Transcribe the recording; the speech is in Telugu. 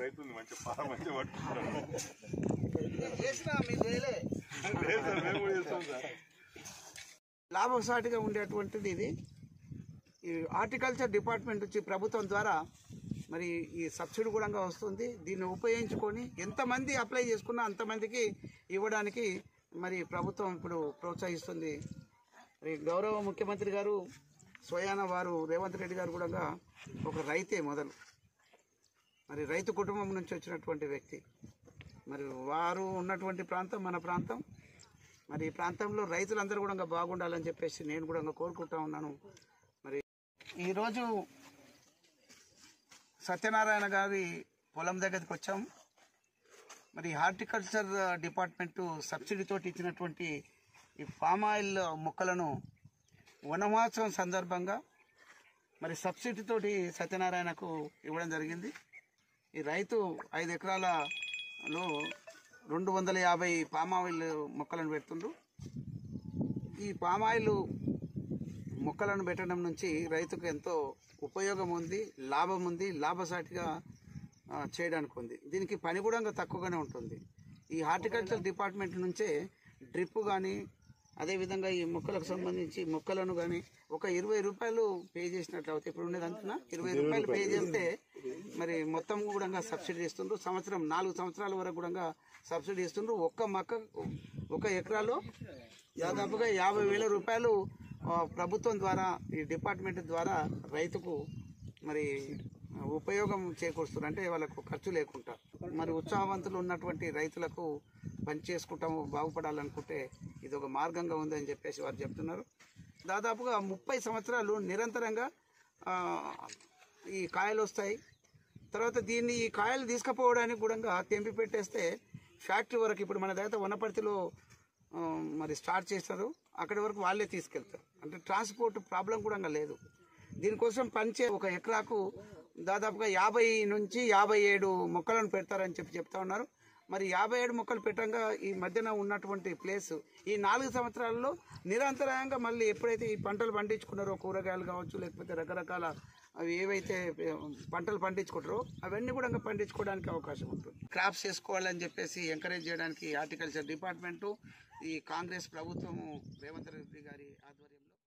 రైతు మంచి లాభసాటిగా ఉండేటువంటిది ఇది. ఈ హార్టికల్చర్ డిపార్ట్మెంట్ నుంచి ప్రభుత్వం ద్వారా మరి ఈ సబ్సిడీ కూడా వస్తుంది. దీన్ని ఉపయోగించుకొని ఎంతమంది అప్లై చేసుకున్నా అంతమందికి ఇవ్వడానికి మరి ప్రభుత్వం ఇప్పుడు ప్రోత్సహిస్తుంది. మరి గౌరవ ముఖ్యమంత్రి గారు స్వయాన వారు రేవంత్ రెడ్డి గారు కూడా ఒక రైతే మొదలు, మరి రైతు కుటుంబం నుంచి వచ్చినటువంటి వ్యక్తి. మరి వారు ఉన్నటువంటి ప్రాంతం మన ప్రాంతం. మరి ఈ ప్రాంతంలో రైతులందరూ కూడా బాగుండాలని చెప్పేసి నేను కూడా కోరుకుంటా ఉన్నాను. మరి ఈరోజు సత్యనారాయణ గారి పొలం దగ్గరికి వచ్చాం. మరి హార్టికల్చర్ డిపార్ట్మెంటు సబ్సిడీతోటి ఇచ్చినటువంటి ఈ పామాయిల్ మొక్కలను వనమహోత్సవం సందర్భంగా మరి సబ్సిడీతోటి సత్యనారాయణకు ఇవ్వడం జరిగింది. ఈ రైతు 5 ఎకరాలలో 250 పామాయిల్ మొక్కలను పెడుతుండ్రు. ఈ పామాయిల్ మొక్కలను పెట్టడం నుంచి రైతుకు ఎంతో ఉపయోగం ఉంది, లాభం ఉంది, లాభసాటిగా చేయడానికి ఉంది. దీనికి పని కూడా తక్కువగానే ఉంటుంది. ఈ హార్టికల్చర్ డిపార్ట్మెంట్ నుంచే డ్రిప్ కానీ అదేవిధంగా ఈ మొక్కలకు సంబంధించి మొక్కలను కానీ ఒక 20 రూపాయలు పే చేసినట్లు అవుతాయి. ఇప్పుడు ఉండేది అంటున్నా 20 రూపాయలు పే చేస్తే మరి మొత్తం కూడా సబ్సిడీ ఇస్తుండ్రు. 4 సంవత్సరాల వరకు కూడా సబ్సిడీ ఇస్తుండ్రు. ఒక ఎకరాలో దాదాపుగా 50,000 రూపాయలు ప్రభుత్వం ద్వారా ఈ డిపార్ట్మెంట్ ద్వారా రైతుకు మరి ఉపయోగం చేకూరుస్తున్నారు. అంటే వాళ్ళకు ఖర్చు లేకుండా మరి ఉత్సాహవంతులు ఉన్నటువంటి రైతులకు పని చేసుకుంటాము, బాగుపడాలనుకుంటే ఇది ఒక మార్గంగా ఉందని చెప్పేసి వారు చెప్తున్నారు. దాదాపుగా 30 సంవత్సరాలు నిరంతరంగా ఈ కాయలు వస్తాయి. తర్వాత దీన్ని ఈ కాయలు తీసుకుపోవడానికి కూడా తెంపి పెట్టేస్తే ఫ్యాక్టరీ వరకు, ఇప్పుడు మన దగ్గర వనపర్తిలో మరి స్టార్ట్ చేస్తారు, అక్కడి వరకు వాళ్ళే తీసుకెళ్తారు. అంటే ట్రాన్స్పోర్ట్ ప్రాబ్లం కూడా లేదు. దీనికోసం పంచే ఒక ఎకరాకు దాదాపుగా 50 నుంచి 57 మొక్కలను పెడతారని చెప్తా ఉన్నారు. మరి 57 మొక్కలు పెట్టంగా ఈ మధ్యన ఉన్నటువంటి ప్లేస్ ఈ 4 సంవత్సరాల్లో నిరంతరంగా మళ్ళీ ఎప్పుడైతే ఈ పంటలు పండించుకున్నారో, కూరగాయలు కావచ్చు లేకపోతే రకరకాల అవి ఏవైతే పంటలు పండించుకుంటారో అవన్నీ కూడా పండించుకోవడానికి అవకాశం ఉంటుంది. క్రాప్స్ చేసుకోవాలని చెప్పేసి ఎంకరేజ్ చేయడానికి హార్టికల్చర్ డిపార్ట్మెంటు, ఈ కాంగ్రెస్ ప్రభుత్వము రేవంత్ రెడ్డి గారి ఆధ్వర్యంలో